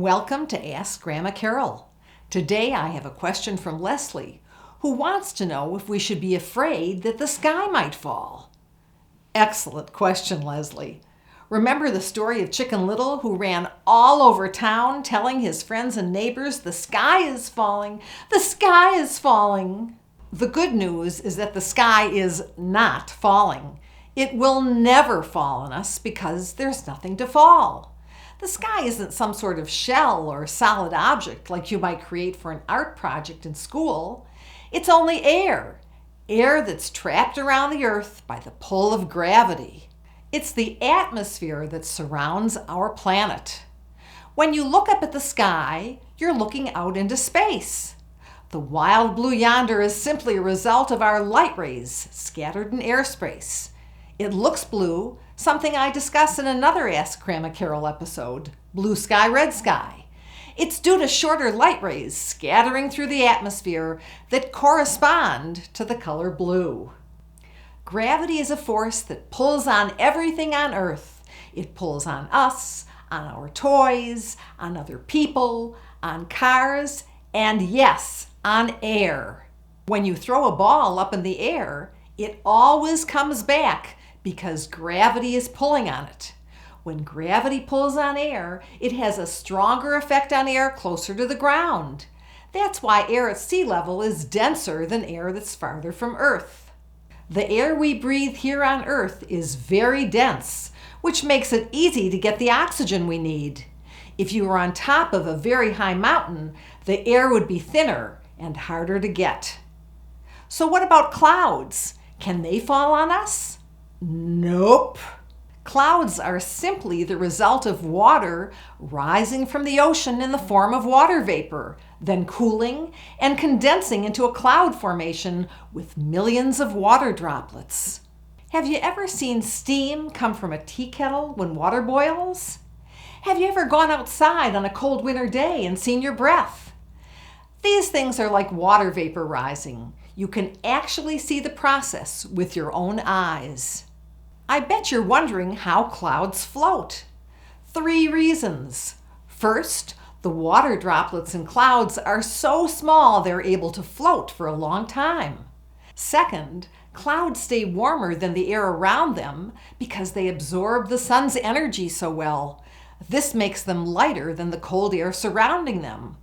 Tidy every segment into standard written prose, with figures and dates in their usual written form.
Welcome to Ask Grandma Carol. Today I have a question from Leslie, who wants to know if we should be afraid that the sky might fall. Excellent question, Leslie. Remember the story of Chicken Little, who ran all over town telling his friends and neighbors, "The sky is falling, the sky is falling." The good news is that the sky is not falling. It will never fall on us because there's nothing to fall. The sky isn't some sort of shell or solid object like you might create for an art project in school. It's only air that's trapped around the earth by the pull of gravity. It's the atmosphere that surrounds our planet. When you look up at the sky, you're looking out into space. The wild blue yonder is simply a result of our light rays scattered in airspace. It looks blue, something I discuss in another Ask Grandma Carol episode, Blue Sky, Red Sky. It's due to shorter light rays scattering through the atmosphere that correspond to the color blue. Gravity is a force that pulls on everything on Earth. It pulls on us, on our toys, on other people, on cars, and yes, on air. When you throw a ball up in the air, it always comes back because gravity is pulling on it. When gravity pulls on air, it has a stronger effect on air closer to the ground. That's why air at sea level is denser than air that's farther from Earth. The air we breathe here on Earth is very dense, which makes it easy to get the oxygen we need. If you were on top of a very high mountain, the air would be thinner and harder to get. So what about clouds? Can they fall on us? Nope. Clouds are simply the result of water rising from the ocean in the form of water vapor, then cooling and condensing into a cloud formation with millions of water droplets. Have you ever seen steam come from a tea kettle when water boils? Have you ever gone outside on a cold winter day and seen your breath? These things are like water vapor rising. You can actually see the process with your own eyes. I bet you're wondering how clouds float. 3 reasons. First, the water droplets in clouds are so small they're able to float for a long time. Second, clouds stay warmer than the air around them because they absorb the sun's energy so well. This makes them lighter than the cold air surrounding them,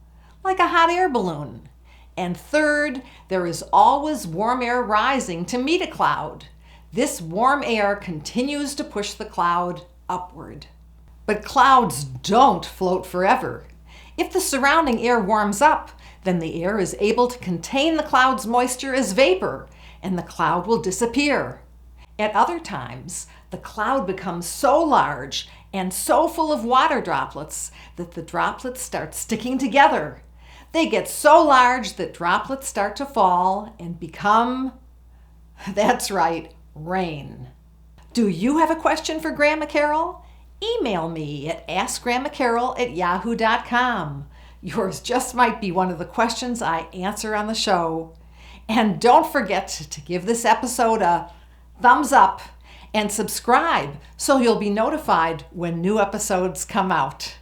like a hot air balloon. And third, there is always warm air rising to meet a cloud. This warm air continues to push the cloud upward. But clouds don't float forever. If the surrounding air warms up, then the air is able to contain the cloud's moisture as vapor, and the cloud will disappear. At other times, the cloud becomes so large and so full of water droplets that the droplets start sticking together. They get so large that droplets start to fall and become, that's right, rain. Do you have a question for Grandma Carol? Email me at askgrandmacarol@yahoo.com. Yours just might be one of the questions I answer on the show. And don't forget to give this episode a thumbs up and subscribe so you'll be notified when new episodes come out.